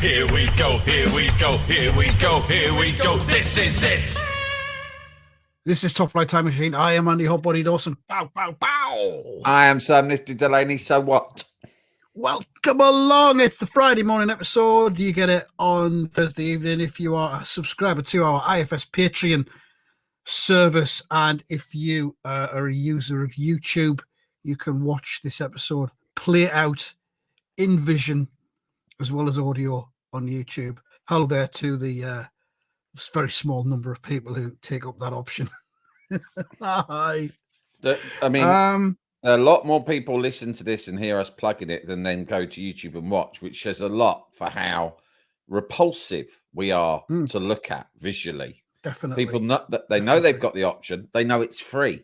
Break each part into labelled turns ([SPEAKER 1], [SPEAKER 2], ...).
[SPEAKER 1] Here we go, here we go, here we go, here we go. This is it.
[SPEAKER 2] This is Top Flight Time Machine. I am Andy Hotbody Dawson. Bow, bow, bow.
[SPEAKER 3] I am Sam Nifty Delaney. So what?
[SPEAKER 2] Welcome along. It's the Friday morning episode. You get it on Thursday evening if you are a subscriber to our IFS Patreon service. And if you are a user of YouTube, you can watch this episode play out in vision as well as audio on YouTube. Hello there to the very small number of people who take up that option. Hi.
[SPEAKER 3] I mean, a lot more people listen to this and hear us plugging it than then go to YouTube and watch, which says a lot for how repulsive we are to look at visually.
[SPEAKER 2] Definitely.
[SPEAKER 3] People know they've got the option. They know it's free,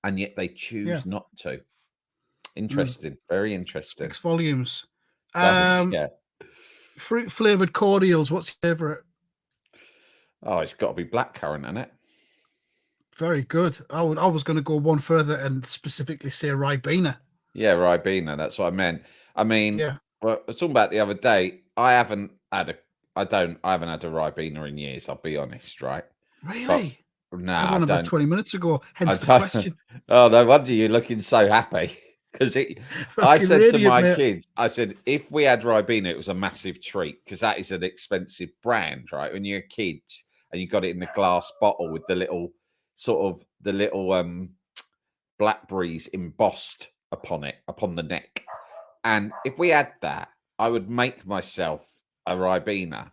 [SPEAKER 3] and yet they choose not to. Interesting. Very interesting.
[SPEAKER 2] Speaks volumes. Fruit flavored cordials. What's your favorite?
[SPEAKER 3] Oh, it's got to be blackcurrant, isn't it?
[SPEAKER 2] Very good. I was going to go one further and specifically say Ribena.
[SPEAKER 3] Yeah, Ribena. That's what I meant. I mean, well, I was talking about the other day. I haven't had a Ribena in years. I'll be honest, right?
[SPEAKER 2] Really?
[SPEAKER 3] No,
[SPEAKER 2] I had one about 20 minutes ago. Hence the question.
[SPEAKER 3] Oh, no wonder you're looking so happy. Because I said to my kids, I said, if we had Ribena, it was a massive treat because that is an expensive brand, right? When you're kids and you got it in a glass bottle with the little blackberries embossed upon the neck. And if we had that, I would make myself a Ribena.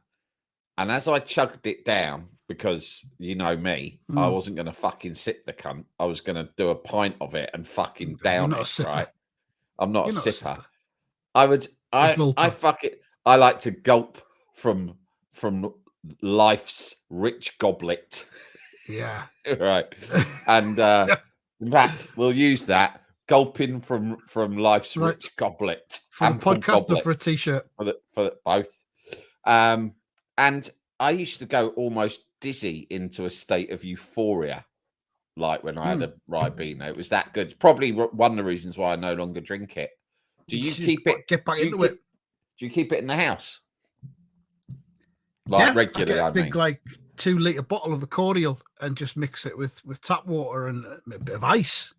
[SPEAKER 3] And as I chugged it down, because you know me, I wasn't going to fucking sip the cunt. I was going to do a pint of it and fucking down it, right? I'm not a sipper. I fuck it. I like to gulp from life's rich goblet.
[SPEAKER 2] Yeah.
[SPEAKER 3] Right. And in fact, we'll use that gulping from life's rich goblet.
[SPEAKER 2] For a podcast or for a t-shirt?
[SPEAKER 3] For both. And I used to go almost dizzy into a state of euphoria, like when I had a Ribena. It was that good. It's probably one of the reasons why I no longer drink it. Do you keep it?
[SPEAKER 2] Get back into it.
[SPEAKER 3] Do you keep it in the house? Like regularly,
[SPEAKER 2] I big 2-liter bottle of the cordial and just mix it with tap water and a bit of ice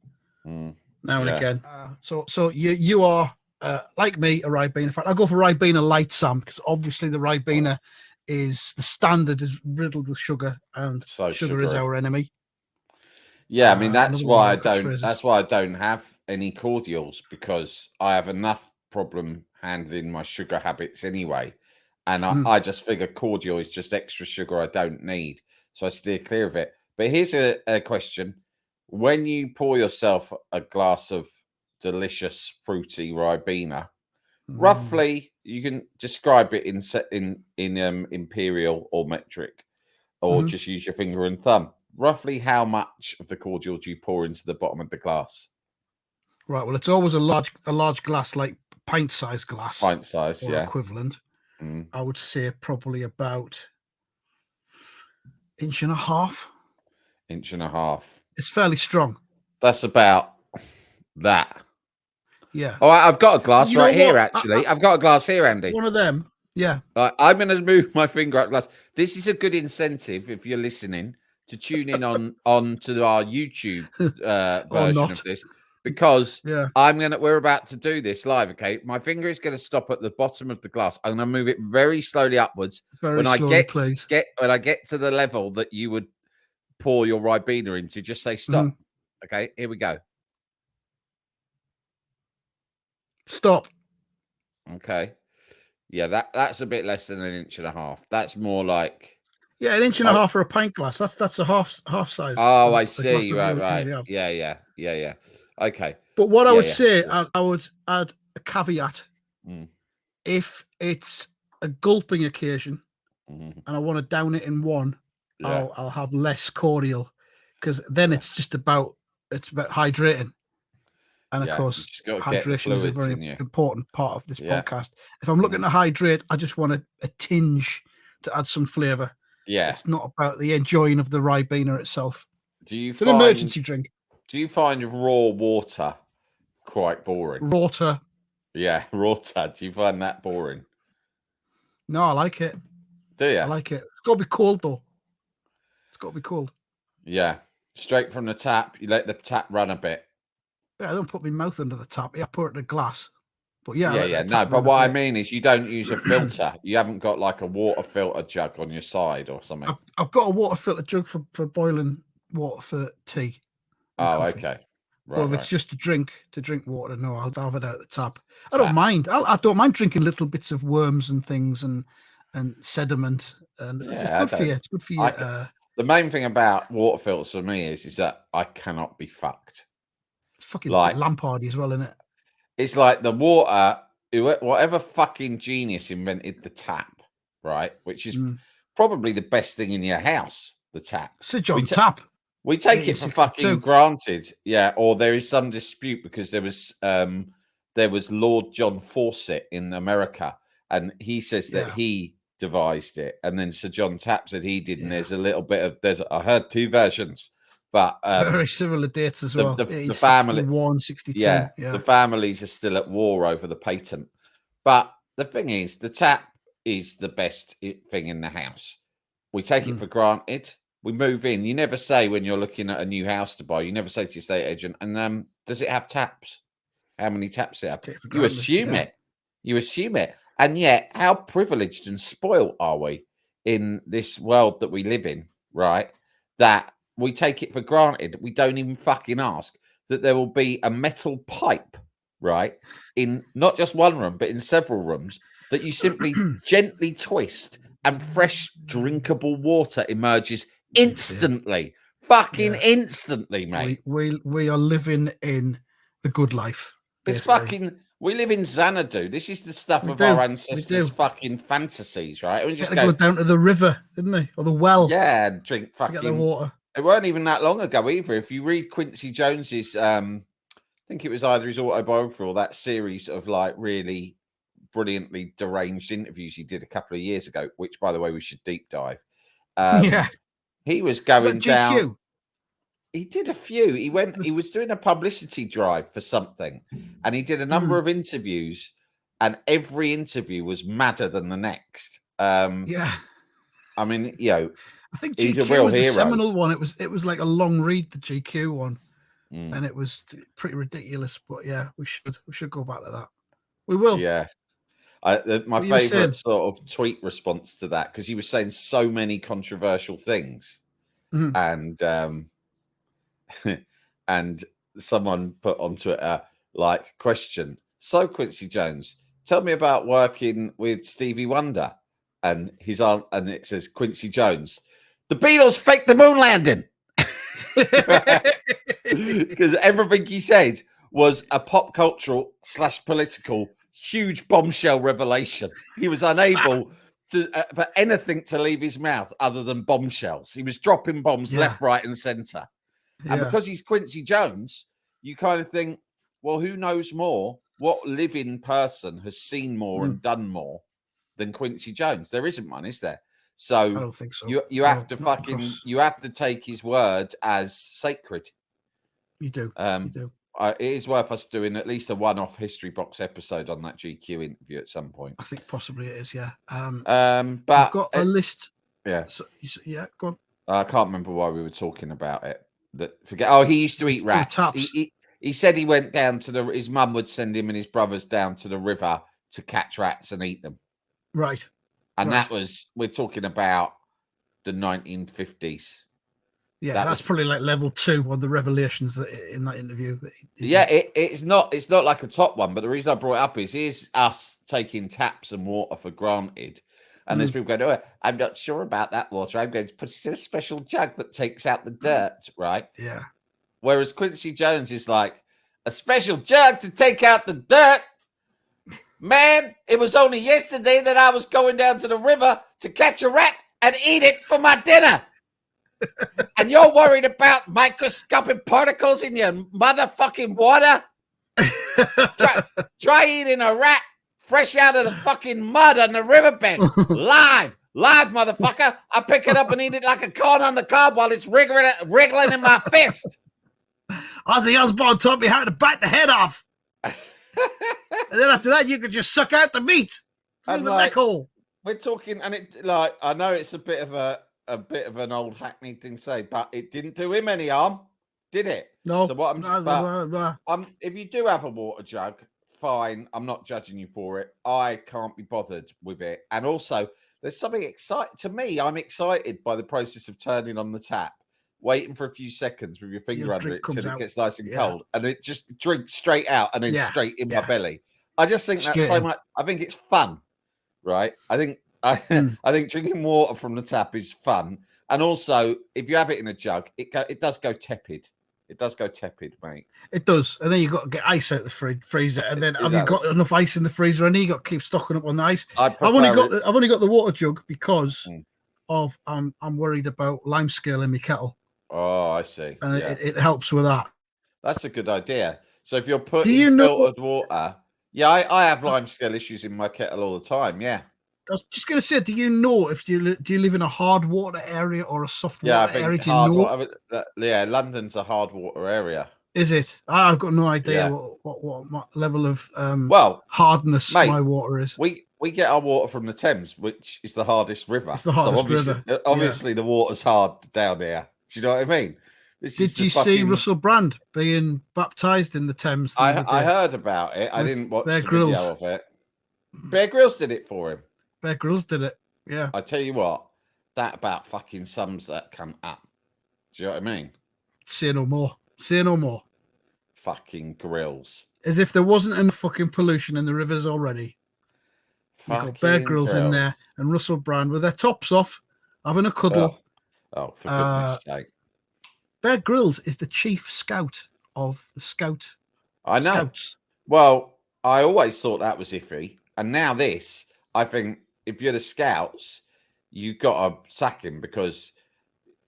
[SPEAKER 2] now and again. So you are like me, a Ribena. In fact, I'll go for Ribena Light, Sam, because obviously the Ribena is the standard is riddled with sugar, and sugar is our enemy.
[SPEAKER 3] Yeah, I mean that's why I don't. That's why I don't have any cordials, because I have enough problem handling my sugar habits anyway. And I just figure cordial is just extra sugar I don't need. So I steer clear of it. But here's a question. When you pour yourself a glass of delicious fruity Ribena, roughly, you can describe it in imperial or metric, or just use your finger and thumb. Roughly how much of the cordial do you pour into the bottom of the glass?
[SPEAKER 2] Right. Well, it's always a large glass, like pint-sized glass.
[SPEAKER 3] Pint-sized,
[SPEAKER 2] or equivalent. I would say probably about 1.5 inches.
[SPEAKER 3] 1.5 inches.
[SPEAKER 2] It's fairly strong.
[SPEAKER 3] That's about that.
[SPEAKER 2] Yeah.
[SPEAKER 3] Oh, I've got a glass here, actually. I've got a glass here, Andy.
[SPEAKER 2] One of them. Yeah.
[SPEAKER 3] I'm going to move my finger up glass. This is a good incentive, if you're listening, to tune in on to our YouTube version of this. Because we're about to do this live, okay? My finger is going to stop at the bottom of the glass. I'm going to move it very slowly upwards. When I get to the level that you would pour your Ribena into, just say stop. Okay, here we go.
[SPEAKER 2] Stop.
[SPEAKER 3] Okay. Yeah, that's a bit less than 1.5 inches. That's more like
[SPEAKER 2] 1.5 inches for a pint glass. That's a half size.
[SPEAKER 3] Oh, I see. Right. Yeah. Okay.
[SPEAKER 2] But what I would say, I would add a caveat. If it's a gulping occasion and I want to down it in one, I'll have less cordial, because then it's about hydrating. And of course, hydration is a very important part of this podcast. If I'm looking to hydrate, I just want a tinge to add some flavor.
[SPEAKER 3] Yeah.
[SPEAKER 2] It's not about the enjoying of the Ribena itself.
[SPEAKER 3] It's
[SPEAKER 2] an emergency drink.
[SPEAKER 3] Do you find raw water quite boring?
[SPEAKER 2] Water.
[SPEAKER 3] Yeah, water. Do you find that boring?
[SPEAKER 2] No, I like it.
[SPEAKER 3] Do you?
[SPEAKER 2] I like it. It's got to be cold, though. It's got to be cold.
[SPEAKER 3] Yeah. Straight from the tap. You let the tap run a bit.
[SPEAKER 2] Yeah, I don't put my mouth under the tap. Yeah, I pour it in a glass. But yeah,
[SPEAKER 3] Yeah,
[SPEAKER 2] I
[SPEAKER 3] yeah.
[SPEAKER 2] let the
[SPEAKER 3] No,
[SPEAKER 2] tap
[SPEAKER 3] but
[SPEAKER 2] run a
[SPEAKER 3] what I
[SPEAKER 2] bit.
[SPEAKER 3] mean is you don't use a filter. You haven't got like a water filter jug on your side or something.
[SPEAKER 2] I've got a water filter jug for boiling water for tea.
[SPEAKER 3] Oh,
[SPEAKER 2] coffee.
[SPEAKER 3] okay. Right,
[SPEAKER 2] But if it's just to drink water, no, I'll have it out the tap. I don't mind. I don't mind drinking little bits of worms and things and sediment. And it's good for you. It's good for you.
[SPEAKER 3] The main thing about water filters for me is that I cannot be fucked.
[SPEAKER 2] It's fucking
[SPEAKER 3] like
[SPEAKER 2] Lampardy as well, isn't it?
[SPEAKER 3] It's like the water, whatever fucking genius invented the tap, right? Which is probably the best thing in your house, the tap.
[SPEAKER 2] Sir John Tap.
[SPEAKER 3] We take it for fucking granted. Yeah, or there is some dispute because there was Lord John Fawcett in America, and he says that he devised it, and then Sir John Tapp said he did, and there's a little bit of I heard two versions, but
[SPEAKER 2] very similar dates as well.
[SPEAKER 3] The family
[SPEAKER 2] 61, 62.
[SPEAKER 3] Yeah, the families are still at war over the patent. But the thing is, the tap is the best thing in the house. We take it for granted. We move in. You never say when you're looking at a new house to buy, you never say to your estate agent, and does it have taps? How many taps it have? You assume it. You assume it. And yet, how privileged and spoiled are we in this world that we live in, right? That we take it for granted. We don't even fucking ask that there will be a metal pipe, right, in not just one room, but in several rooms that you simply gently twist and fresh drinkable water emerges instantly. Fucking instantly, mate.
[SPEAKER 2] We are living in the good life.
[SPEAKER 3] It's fucking... We live in Xanadu. This is the stuff of our ancestors' fucking fantasies, right? We just
[SPEAKER 2] go down to the river, didn't they? Or the well.
[SPEAKER 3] Yeah, and drink fucking...
[SPEAKER 2] Get the water.
[SPEAKER 3] It weren't even that long ago either. If you read Quincy Jones's, I think it was either his autobiography or that series of like really brilliantly deranged interviews he did a couple of years ago, which, by the way, we should deep dive. He was going down. He did a few. He was doing a publicity drive for something, and he did a number of interviews, and every interview was madder than the next. I mean,
[SPEAKER 2] I think GQ was the seminal one. It was like a long read, the GQ one, and it was pretty ridiculous. But yeah, we should go back to that. We will.
[SPEAKER 3] Yeah. My favorite sort of tweet response to that, because he was saying so many controversial things, and and someone put on Twitter like, question, so Quincy Jones, tell me about working with Stevie Wonder, and his aunt, and it says Quincy Jones, the Beatles faked the moon landing, because everything he said was a pop cultural / political huge bombshell revelation. He was unable to for anything to leave his mouth other than bombshells. He was dropping bombs left, right, and center. And because he's Quincy Jones, you kind of think, well, who knows more? What living person has seen more and done more than Quincy Jones? There isn't one, is there? So
[SPEAKER 2] I don't think so.
[SPEAKER 3] You have to you have to take his word as sacred.
[SPEAKER 2] You do. You do.
[SPEAKER 3] It is worth us doing at least a one-off history box episode on that GQ interview at some point.
[SPEAKER 2] I think possibly it is, yeah.
[SPEAKER 3] But
[SPEAKER 2] I've got a list.
[SPEAKER 3] Yeah.
[SPEAKER 2] So, go on.
[SPEAKER 3] I can't remember why we were talking about it. Oh, he used to eat rats. He said he went down to his mum would send him and his brothers down to the river to catch rats and eat them.
[SPEAKER 2] Right.
[SPEAKER 3] And we're talking about the 1950s.
[SPEAKER 2] Yeah, that's probably like level 2 on the revelations in that interview.
[SPEAKER 3] It's not like a top one, but the reason I brought it up is us taking taps and water for granted. And there's people going, oh, I'm not sure about that water. I'm going to put it in a special jug that takes out the dirt, right?
[SPEAKER 2] Yeah.
[SPEAKER 3] Whereas Quincy Jones is like, a special jug to take out the dirt? Man, it was only yesterday that I was going down to the river to catch a rat and eat it for my dinner. And you're worried about microscopic particles in your motherfucking water? Try eating a rat fresh out of the fucking mud on the riverbed. Live, motherfucker. I pick it up and eat it like a corn on the cob while it's wriggling in my fist.
[SPEAKER 2] Ozzy Osbourne taught me how to bite the head off. And then after that, you could just suck out the meat through the neck hole.
[SPEAKER 3] we're talking, and it like I know it's a bit of an old hackneyed thing to say, but it didn't do him any harm, did it?
[SPEAKER 2] No.
[SPEAKER 3] So what if you do have a water jug, fine. I'm not judging you for it. I can't be bothered with it. And also, there's something exciting to me. I'm excited by the process of turning on the tap, waiting for a few seconds with your finger under it till it gets nice and cold, and it just drinks straight out and then straight in my belly. I just think that's so much. I think it's fun, right? I think drinking water from the tap is fun, and also if you have it in a jug, it does go tepid. It does go tepid, mate.
[SPEAKER 2] It does, and then you've got to get ice out the freezer, and then have you got enough ice in the freezer? And you got to keep stocking up on the ice. I've only got the water jug because of I'm worried about lime scale in my kettle.
[SPEAKER 3] Oh, I see.
[SPEAKER 2] And it helps with that.
[SPEAKER 3] That's a good idea. So if you're putting filtered water, I have lime scale issues in my kettle all the time. Yeah.
[SPEAKER 2] I was just going to say, do you know if do you live in a hard water area or a soft water area? Do you know?
[SPEAKER 3] London's a hard water area.
[SPEAKER 2] Is it? I've got no idea what level of hardness my water is.
[SPEAKER 3] We get our water from the Thames, which is the hardest river.
[SPEAKER 2] It's the hardest river.
[SPEAKER 3] Obviously, the water's hard down there. Do you know what I mean?
[SPEAKER 2] Did you see Russell Brand being baptised in the Thames?
[SPEAKER 3] I heard about it. I didn't watch the video of it. Bear Grylls did it for him.
[SPEAKER 2] Bear Grylls did it. Yeah.
[SPEAKER 3] I tell you what, that about fucking sums that cunt up. Do you know what I mean?
[SPEAKER 2] Say no more. Say no more.
[SPEAKER 3] Fucking Grylls.
[SPEAKER 2] As if there wasn't enough fucking pollution in the rivers already. You've got Bear Grylls in there and Russell Brand with their tops off, having a cuddle.
[SPEAKER 3] Oh for goodness sake.
[SPEAKER 2] Bear Grylls is the chief scout of the Scout.
[SPEAKER 3] I know.
[SPEAKER 2] Scouts.
[SPEAKER 3] Well, I always thought that was iffy. And now this, I think if you're the Scouts, you've got to sack him because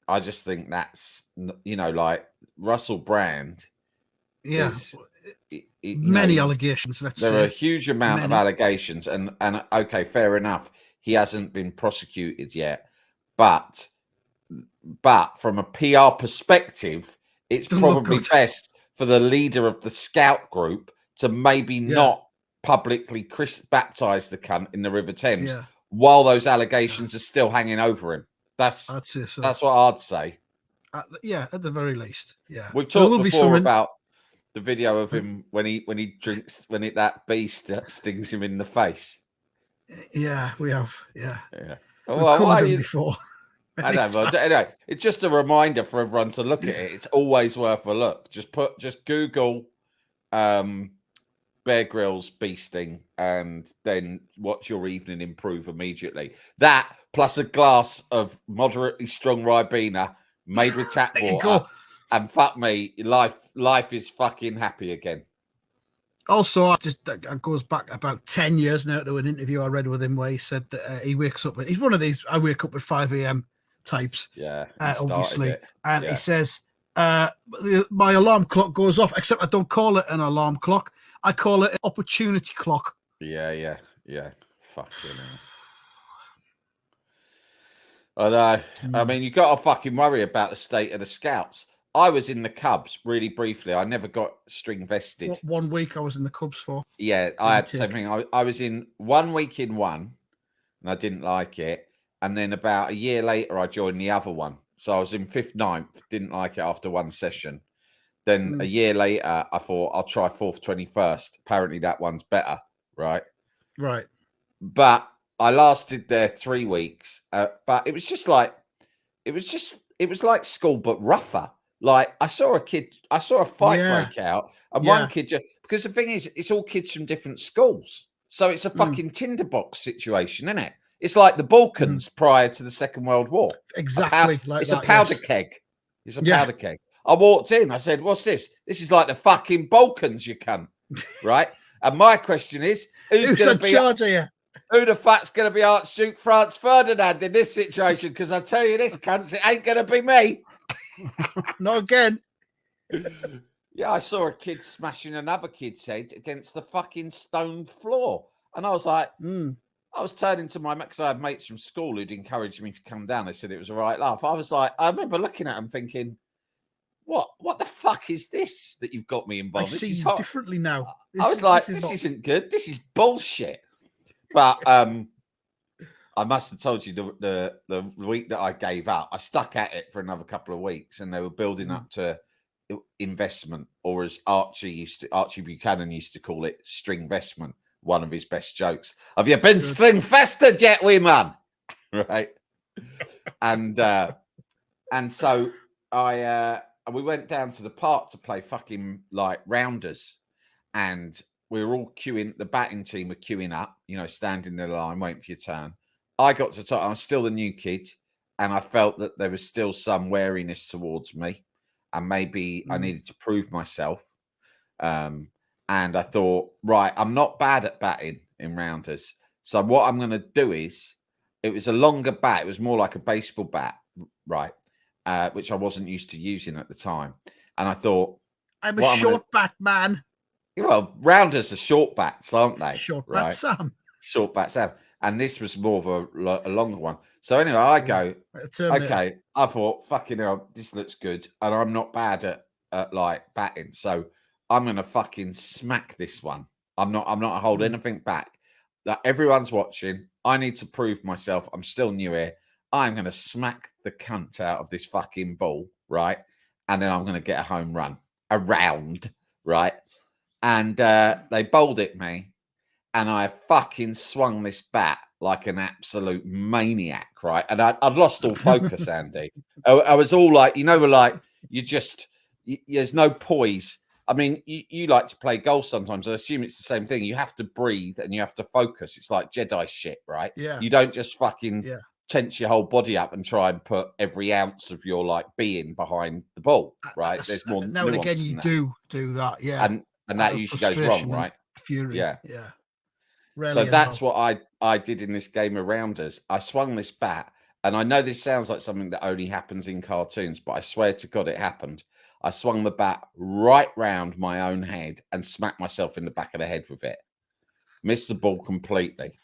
[SPEAKER 3] I just think that's, like Russell Brand.
[SPEAKER 2] Yeah. Many allegations, let's say.
[SPEAKER 3] There are a huge amount of allegations. And okay, fair enough. He hasn't been prosecuted yet. But from a PR perspective, it's probably best for the leader of the Scout group to maybe not publicly baptise the cunt in the River Thames while those allegations are still hanging over him. That's what I'd say.
[SPEAKER 2] At the very least. Yeah.
[SPEAKER 3] We've talked before about the video of him when he drinks, that bee stings him in the face.
[SPEAKER 2] Yeah, we have. Yeah.
[SPEAKER 3] Well,
[SPEAKER 2] why are you before?
[SPEAKER 3] I know. It's just a reminder for everyone to look at it. It's always worth a look. Just Google Bear Grylls bee sting and then watch your evening improve immediately. That plus a glass of moderately strong Ribena made with tap water, and fuck me, life is fucking happy again.
[SPEAKER 2] Also, that goes back about 10 years now to an interview I read with him where he said that he wakes up. He's one of these I wake up at 5 a.m. types.
[SPEAKER 3] Yeah,
[SPEAKER 2] obviously. And he says, my alarm clock goes off, except I don't call it an alarm clock. I call it an opportunity clock.
[SPEAKER 3] Yeah. Fucking hell. I know. I mean, you got to fucking worry about the state of the Scouts. I was in the Cubs really briefly. I never got string vested.
[SPEAKER 2] What 1 week I was in the Cubs for?
[SPEAKER 3] Yeah, I had the same thing. I was in 1 week in one, and I didn't like it. And then about a year later, I joined the other one. So I was in 5th, 9th, didn't like it after one session. Then a year later, I thought I'll try 4th, 21st. Apparently that one's better, right?
[SPEAKER 2] Right.
[SPEAKER 3] But I lasted there 3 weeks. But it was like school, but rougher. Like I saw a fight break out, and one kid because the thing is, it's all kids from different schools. So it's a fucking tinderbox situation, isn't it? It's like the Balkans prior to the Second World War.
[SPEAKER 2] Exactly.
[SPEAKER 3] It's a powder keg. It's a powder keg. I walked in. I said, "What's this? This is like the fucking Balkans, you cunt." Right? And my question is, who's going to be
[SPEAKER 2] charge of you?
[SPEAKER 3] Who the fuck's going to be Archduke Franz Ferdinand in this situation? Because I tell you this, cunts, it ain't going to be me.
[SPEAKER 2] Not again.
[SPEAKER 3] Yeah, I saw a kid smashing another kid's head against the fucking stone floor. And I was like, I was turning to my mate because I had mates from school who'd encouraged me to come down. They said it was a right laugh. I was like, I remember looking at them thinking, what the fuck is this that you've got me involved?
[SPEAKER 2] I see you differently now.
[SPEAKER 3] I was like, this isn't good. This is bullshit. But I must have told you the week that I gave up, I stuck at it for another couple of weeks, and they were building up to investment, or as Archie Buchanan used to call it, string vestment. One of his best jokes. Have you been string vested yet, wee man? Right. And so we went down to the park to play fucking like rounders, and we were all queuing. The batting team were queuing up, standing in the line, waiting for your turn. I got to talk. I was still the new kid, and I felt that there was still some wariness towards me, and maybe I needed to prove myself. And I thought, right, I'm not bad at batting in rounders. So what I'm going to do is, it was a longer bat. It was more like a baseball bat, right? Which I wasn't used to using at the time. And I thought,
[SPEAKER 2] I'm a short bat man.
[SPEAKER 3] Well, rounders are short bats, aren't they?
[SPEAKER 2] Short bat Sam.
[SPEAKER 3] Short bat Sam. And this was more of a longer one. So anyway, I go, okay, I thought, fucking hell, this looks good. And I'm not bad at like batting. So I'm going to fucking smack this one. I'm not holding anything back. Like, everyone's watching. I need to prove myself. I'm still new here. I'm going to smack the cunt out of this fucking ball, right? And then I'm going to get a home run around, right? And they bowled at me, and I fucking swung this bat like an absolute maniac, right? And I'd lost all focus, Andy. I was all like, there's no poise. I mean, you like to play golf sometimes. I assume it's the same thing. You have to breathe and you have to focus. It's like Jedi shit, right?
[SPEAKER 2] Yeah.
[SPEAKER 3] You don't just fucking tense your whole body up and try and put every ounce of your like being behind the ball, right? There's more.
[SPEAKER 2] Now and again, you do that, yeah.
[SPEAKER 3] And that usually goes wrong, right?
[SPEAKER 2] Fury, yeah.
[SPEAKER 3] Rarely so that's what I did in this game of rounders. I swung this bat, and I know this sounds like something that only happens in cartoons, but I swear to God it happened. I swung the bat right round my own head and smacked myself in the back of the head with it. Missed the ball completely.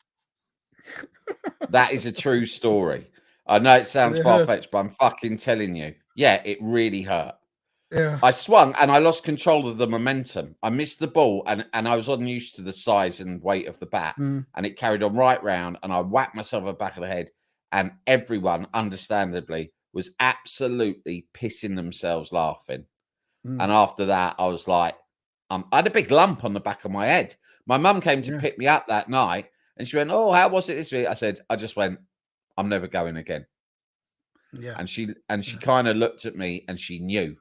[SPEAKER 3] That is a true story. I know it sounds far-fetched, but I'm fucking telling you. Yeah, it really hurt.
[SPEAKER 2] Yeah.
[SPEAKER 3] I swung and I lost control of the momentum. I missed the ball, and I was unused to the size and weight of the bat, and it carried on right round, and I whacked myself in the back of the head, and everyone, understandably, was absolutely pissing themselves laughing. And after that, I was like, I had a big lump on the back of my head. My mum came to pick me up that night, and she went, "Oh, how was it this week?" I said, "I just went, I'm never going again."
[SPEAKER 2] Yeah.
[SPEAKER 3] And she kind of looked at me, and she knew.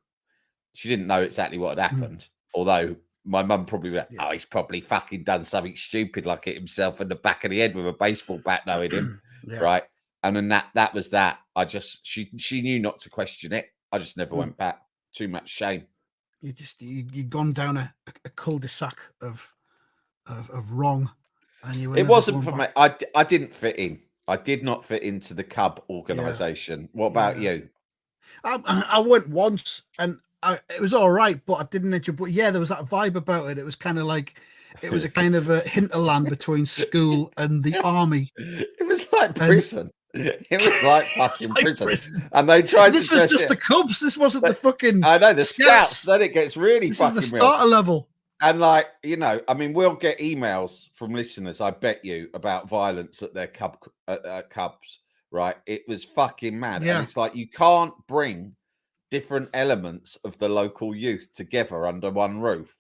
[SPEAKER 3] She didn't know exactly what had happened, although my mum probably went, "Oh, he's probably fucking done something stupid, like hit himself in the back of the head with a baseball bat, knowing him." Right. And then that was that. She knew not to question it. I just never went back. Too much shame.
[SPEAKER 2] You'd gone down a cul-de-sac of wrong, and
[SPEAKER 3] it wasn't for me. I didn't fit in. I did not fit into the Cub organization. What about you?
[SPEAKER 2] I went once, and it was all right, but I didn't enjoy. But yeah, there was that vibe about it. It was kind of like it was a kind of a hinterland between school and the army.
[SPEAKER 3] It was like prison. It was like fucking prison. And they tried.
[SPEAKER 2] This was just the Cubs. This wasn't the fucking.
[SPEAKER 3] I know the Scouts. Then it gets really
[SPEAKER 2] this
[SPEAKER 3] fucking.
[SPEAKER 2] This is the starter level.
[SPEAKER 3] And like, I mean, we'll get emails from listeners, I bet you, about violence at their Cubs. Right? It was fucking mad.
[SPEAKER 2] Yeah.
[SPEAKER 3] And it's like you can't bring different elements of the local youth together under one roof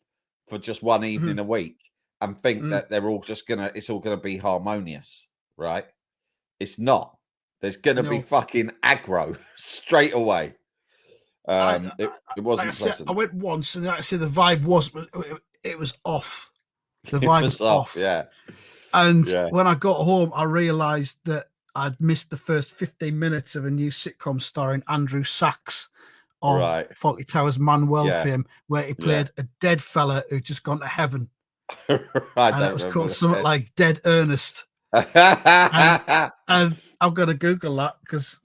[SPEAKER 3] for just one evening a week and think that they're all just it's all gonna be harmonious, right? It's not. There's gonna be fucking aggro straight away. It wasn't pleasant.
[SPEAKER 2] I went once, and like I said, the vibe was off. The vibe was off.
[SPEAKER 3] Yeah.
[SPEAKER 2] And when I got home, I realised that I'd missed the first 15 minutes of a new sitcom starring Andrew Sachs of Fawlty Towers Manuel fame, where he played a dead fella who'd just gone to heaven. And it was called something like Dead Earnest. and I'm going to Google that because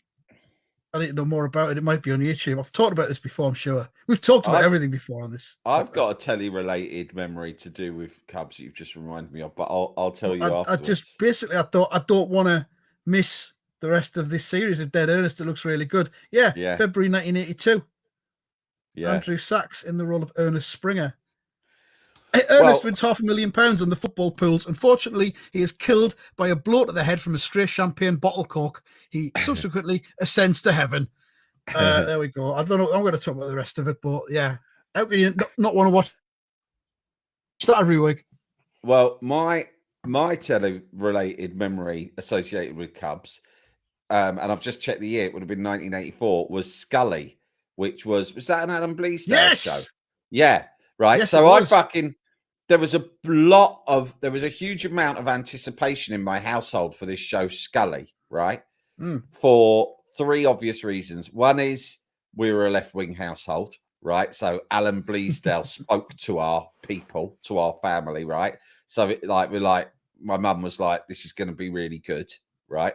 [SPEAKER 2] I need to know more about it. It might be on YouTube. I've talked about this before, I'm sure. We've talked about everything before on this.
[SPEAKER 3] I've got a Telly-related memory to do with Cubs you've just reminded me of, but I'll tell you afterwards.
[SPEAKER 2] I thought I don't want to miss the rest of this series of Dead Earnest. It looks really good. Yeah. February 1982. Andrew Sachs in the role of Ernest Springer. Ernest wins £500,000 on the football pools. Unfortunately, he is killed by a blow to the head from a stray champagne bottle cork. He subsequently ascends to heaven. There we go. I don't know. I'm going to talk about the rest of it, but yeah. How can you not want to watch that every week?
[SPEAKER 3] Well, my Telly-related memory associated with Cubs, and I've just checked the year, it would have been 1984, was Scully, which was that an Adam Bleasdale show? Yeah, right.
[SPEAKER 2] Yes,
[SPEAKER 3] so there was a huge amount of anticipation in my household for this show, Scully, right? For three obvious reasons. One is we were a left-wing household, right? So Alan Bleasdale spoke to our people, to our family, right? So my mum was like, this is going to be really good, right?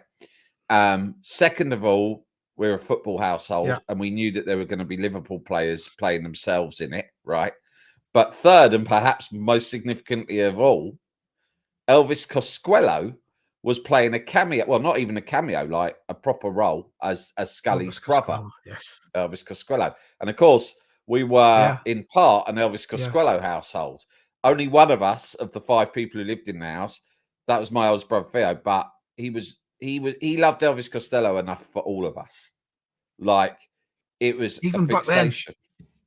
[SPEAKER 3] Second of all, we're a football household, and we knew that there were going to be Liverpool players playing themselves in it, right? But third, and perhaps most significantly of all, Elvis Costello was playing a cameo. Well, not even a cameo, like a proper role as Scully's brother.
[SPEAKER 2] Yes,
[SPEAKER 3] Elvis Costello. And of course, we were in part an Elvis Costello household. Only one of us, of the five people who lived in the house, that was my oldest brother Theo. But he loved Elvis Costello enough for all of us. Like, it was
[SPEAKER 2] even
[SPEAKER 3] a fixation.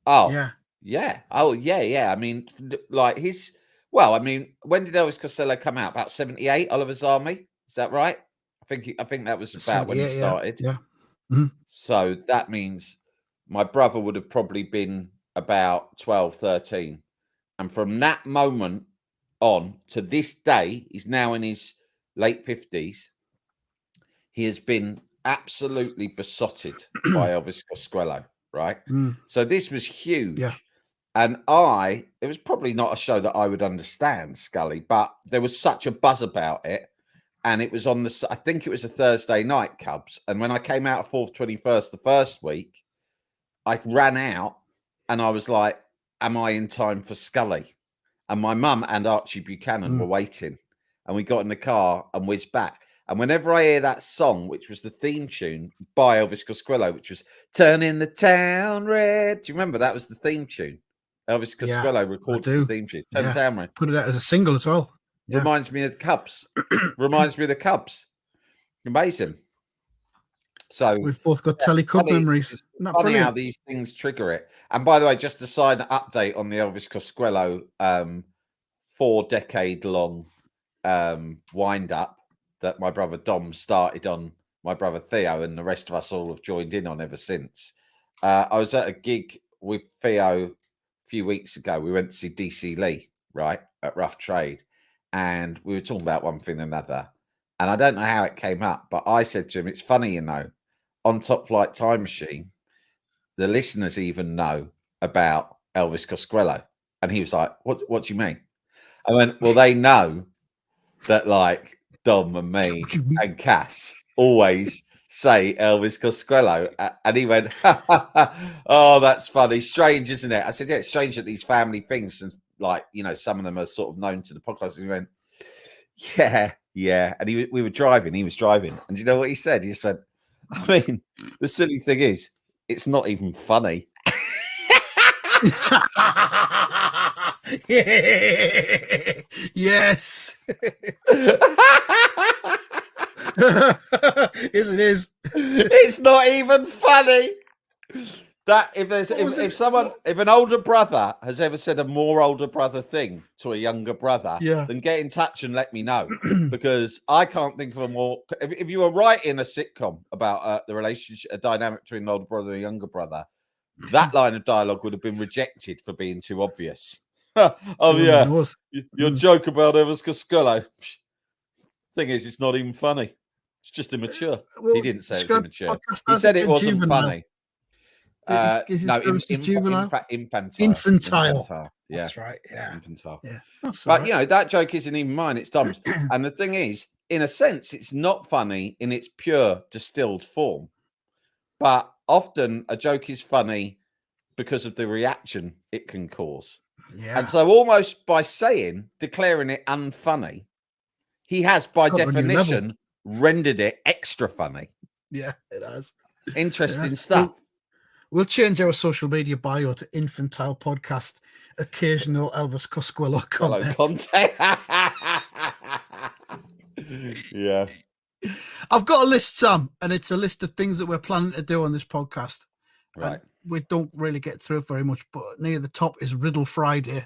[SPEAKER 2] Back then.
[SPEAKER 3] Yeah. Oh, yeah. I mean, like when did Elvis Costello come out? About 78, Oliver's Army. Is that right? I think that was about when he started.
[SPEAKER 2] Yeah. Mm-hmm.
[SPEAKER 3] So that means my brother would have probably been about 12, 13. And from that moment on to this day, he's now in his late 50s. He has been absolutely besotted by Elvis Costello, right? So this was huge.
[SPEAKER 2] Yeah.
[SPEAKER 3] And it was probably not a show that I would understand, Scully, but there was such a buzz about it. And it was I think it was a Thursday night, Cubs. And when I came out of 4th 21st the first week, I ran out and I was like, am I in time for Scully? And my mum and Archie Buchanan were waiting. And we got in the car and whizzed back. And whenever I hear that song, which was the theme tune by Elvis Costello, which was Turning the Town Red. Do you remember that was the theme tune? Elvis Costello recorded the theme tune. Turn the Town Red.
[SPEAKER 2] Put it out as a single as well. Yeah.
[SPEAKER 3] Reminds me of the Cubs. Reminds me of the Cubs. Amazing. So
[SPEAKER 2] we've both got Telly Cub memories.
[SPEAKER 3] It's funny how these things trigger it. And by the way, just a side update on the Elvis Costello 4-decade-long wind up that my brother Dom started on my brother Theo, and the rest of us all have joined in on ever since. I was at a gig with Theo a few weeks ago. We went to see DC Lee, right, at Rough Trade. And we were talking about one thing and another. And I don't know how it came up, but I said to him, it's funny, on Top Flight Time Machine, the listeners even know about Elvis Costello. And he was like, what do you mean? I went, well, they know that like Dom and me and Cass always say Elvis Costello. And he went, oh, that's funny. Strange, isn't it? I said, yeah, it's strange that these family things, and like, some of them are sort of known to the podcast. And he went, yeah. And we were driving. He was driving. And do you know what he said? He just went, I mean, the silly thing is, it's not even funny.
[SPEAKER 2] Yes. Yes, it is.
[SPEAKER 3] It's not even funny. That if an older brother has ever said a more older brother thing to a younger brother, then get in touch and let me know, because I can't think of a more. If you were writing a sitcom about the relationship, a dynamic between an older brother and a younger brother, that line of dialogue would have been rejected for being too obvious. Your joke about Elvis Costello. Thing is, it's not even funny. It's just immature. Well, he didn't say it's immature. He said it wasn't funny. No, infantile. Yeah.
[SPEAKER 2] That's right. Yeah,
[SPEAKER 3] infantile.
[SPEAKER 2] Yeah,
[SPEAKER 3] but that joke isn't even mine. It's Dom's. And the thing is, in a sense, it's not funny in its pure distilled form. But often a joke is funny because of the reaction it can cause.
[SPEAKER 2] Yeah.
[SPEAKER 3] And so, almost by declaring it unfunny, he has, by definition, rendered it extra funny.
[SPEAKER 2] Yeah, it has.
[SPEAKER 3] Interesting stuff.
[SPEAKER 2] We'll change our social media bio to Infantile Podcast, occasional Elvis Costello content.
[SPEAKER 3] Yeah.
[SPEAKER 2] I've got a list, Sam, and it's a list of things that we're planning to do on this podcast.
[SPEAKER 3] Right.
[SPEAKER 2] And we don't really get through it very much, but near the top is Riddle Friday.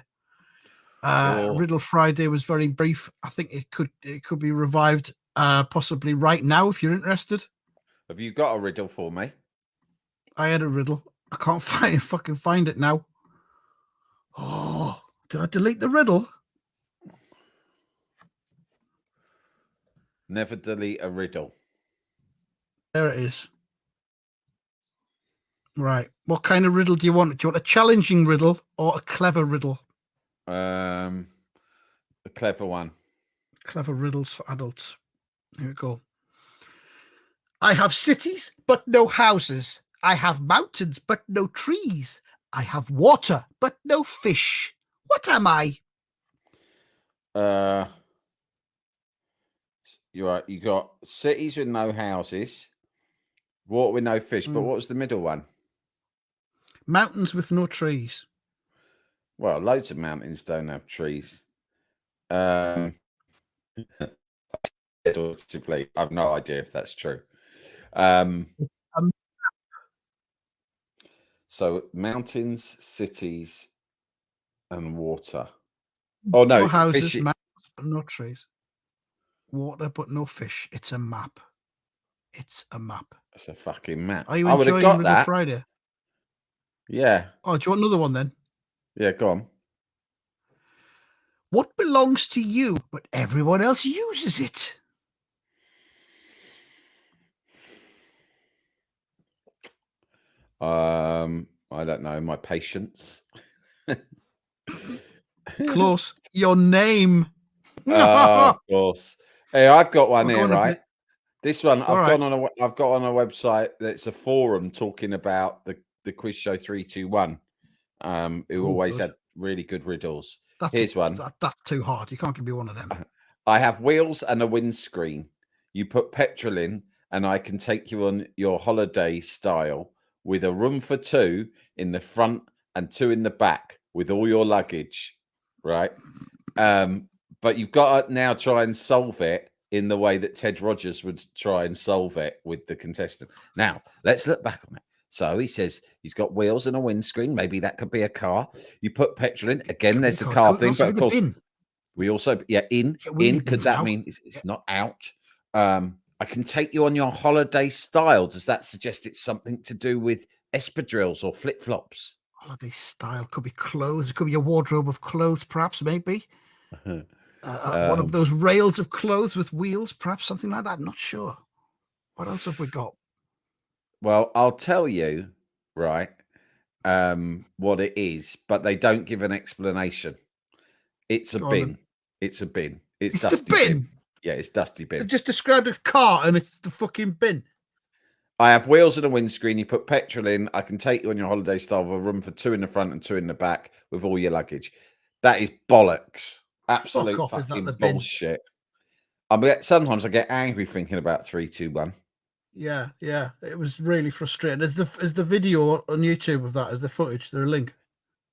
[SPEAKER 2] Riddle Friday was very brief. I think it could be revived possibly right now if you're interested.
[SPEAKER 3] Have you got a riddle for me?
[SPEAKER 2] I had a riddle. I can't fucking find it now. Oh, did I delete the riddle?
[SPEAKER 3] Never delete a riddle.
[SPEAKER 2] There it is. Right. What kind of riddle do you want? Do you want a challenging riddle or a clever riddle?
[SPEAKER 3] A clever one.
[SPEAKER 2] Clever riddles for adults. Here we go. I have cities, but no houses. I have mountains, but no trees. I have water, but no fish. What am I?
[SPEAKER 3] You're right. You got cities with no houses, water with no fish. But what was the middle one?
[SPEAKER 2] Mountains with no trees.
[SPEAKER 3] Well, loads of mountains don't have trees. I've no idea if that's true. So mountains, cities, and water. Oh no,
[SPEAKER 2] no houses, mountains, but no trees. Water, but no fish. It's a map. It's a map.
[SPEAKER 3] It's a fucking map.
[SPEAKER 2] Are you
[SPEAKER 3] I would have
[SPEAKER 2] enjoying
[SPEAKER 3] got
[SPEAKER 2] Riddle
[SPEAKER 3] that.
[SPEAKER 2] Friday?
[SPEAKER 3] Yeah.
[SPEAKER 2] Oh, do you want another one then?
[SPEAKER 3] Yeah, go on.
[SPEAKER 2] What belongs to you, but everyone else uses it?
[SPEAKER 3] I don't know. My patience.
[SPEAKER 2] Close. Your name.
[SPEAKER 3] Of course. Hey, I've got one here, right? This one I've got on a website that's a forum talking about the quiz show 321. Who always had really good riddles. Here's one.
[SPEAKER 2] That's too hard. You can't give me one of them.
[SPEAKER 3] I have wheels and a windscreen. You put petrol in, and I can take you on your holiday style with a room for two in the front and two in the back with all your luggage, right? But you've got to now try and solve it in the way that Ted Rogers would try and solve it with the contestant. Now, let's look back on it. So he says he's got wheels and a windscreen. Maybe that could be a car. You put petrol in. Again, there's a car thing. But of course, we also, in. Could that mean it's not out? I can take you on your holiday style. Does that suggest it's something to do with espadrilles or flip-flops?
[SPEAKER 2] Holiday style could be clothes. It could be a wardrobe of clothes, perhaps, maybe. One of those rails of clothes with wheels, perhaps something like that. Not sure. What else have we got?
[SPEAKER 3] Well, I'll tell you, right, what it is, but they don't give an explanation. It's a bin. It's a bin. It's Dusty
[SPEAKER 2] the bin.
[SPEAKER 3] Yeah, it's Dusty Bin.
[SPEAKER 2] They've just described a car and it's the fucking bin.
[SPEAKER 3] I have wheels and a windscreen. You put petrol in. I can take you on your holiday style with a room for two in the front and two in the back with all your luggage. That is bollocks. Absolute fucking bullshit. I mean, sometimes I get angry thinking about 321.
[SPEAKER 2] Yeah. It was really frustrating. Is the video on YouTube of that? Is the footage? Is there a link?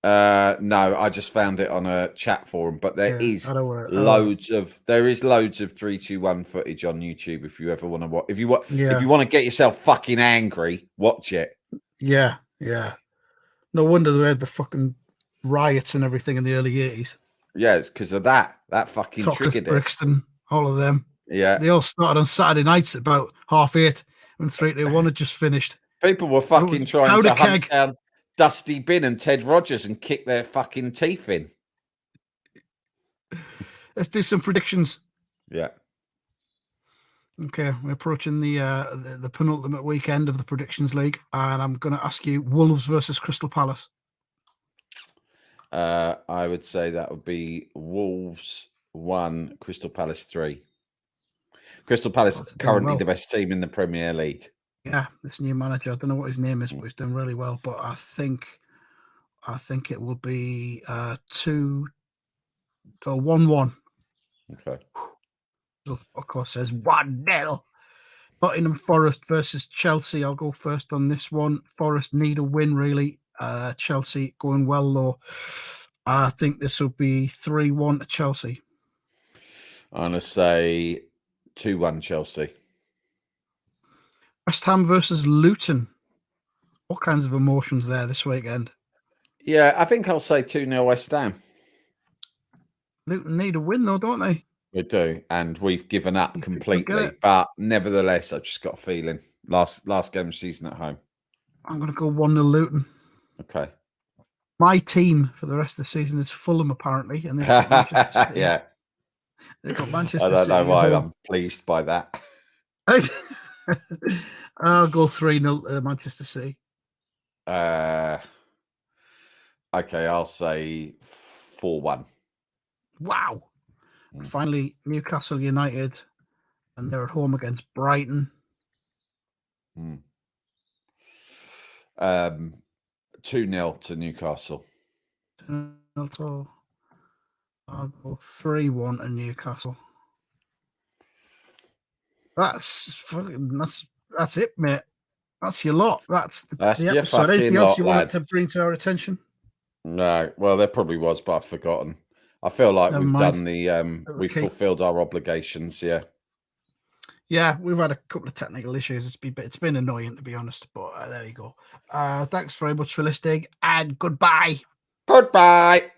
[SPEAKER 3] No, I just found it on a chat forum, but there is loads of 321 footage on YouTube if you ever want to watch. If you want to get yourself fucking angry, watch it.
[SPEAKER 2] Yeah. No wonder they had the fucking riots and everything in the early 80s.
[SPEAKER 3] Yeah, it's because of that. That fucking triggered it.
[SPEAKER 2] Brixton, all of them.
[SPEAKER 3] Yeah.
[SPEAKER 2] They all started on Saturday nights at about 8:30 when 321 had just finished.
[SPEAKER 3] People were fucking trying to hunt down Dusty Bin and Ted Rogers and kick their fucking teeth in.
[SPEAKER 2] Let's do some predictions.
[SPEAKER 3] Yeah.
[SPEAKER 2] Okay, we're approaching the penultimate weekend of the Predictions League, and I'm going to ask you Wolves versus Crystal Palace.
[SPEAKER 3] I would say that would be Wolves 1, Crystal Palace 3. Crystal Palace currently the best team in the Premier League.
[SPEAKER 2] Yeah, this new manager, I don't know what his name is, but he's done really well. But I think it will be 2-1-1.
[SPEAKER 3] Okay.
[SPEAKER 2] So, of course, says 1-0. Nottingham Forest versus Chelsea. I'll go first on this one. Forest need a win, really. Chelsea going well, though. I think this will be 3-1 to Chelsea.
[SPEAKER 3] I'm going to say 2-1 Chelsea.
[SPEAKER 2] West Ham versus Luton. All kinds of emotions there this weekend.
[SPEAKER 3] Yeah, I think I'll say 2-0 West Ham.
[SPEAKER 2] Luton need a win, though, don't they?
[SPEAKER 3] We do, and we've given up completely. But nevertheless, I've just got a feeling. Last game of the season at home.
[SPEAKER 2] I'm going to go 1-0 Luton.
[SPEAKER 3] Okay.
[SPEAKER 2] My team for the rest of the season is Fulham, apparently, and they've got Manchester City.
[SPEAKER 3] Yeah.
[SPEAKER 2] They've got Manchester City.
[SPEAKER 3] I don't know why I'm pleased by that.
[SPEAKER 2] I'll go 3-0 Manchester City.
[SPEAKER 3] Okay, I'll say 4-1.
[SPEAKER 2] Wow. Finally, Newcastle United, and they're at home against Brighton.
[SPEAKER 3] 2-0 to Newcastle.
[SPEAKER 2] 2-0. I'll go 3-1 to Newcastle. That's it, mate. That's your lot. That's the episode. Anything else you wanted to bring to our attention?
[SPEAKER 3] No. Well, there probably was, but I've forgotten. I feel like we've done we've fulfilled our obligations. Yeah.
[SPEAKER 2] Yeah, we've had a couple of technical issues. It's been annoying, to be honest, but there you go. Thanks very much for listening, and goodbye.
[SPEAKER 3] Goodbye.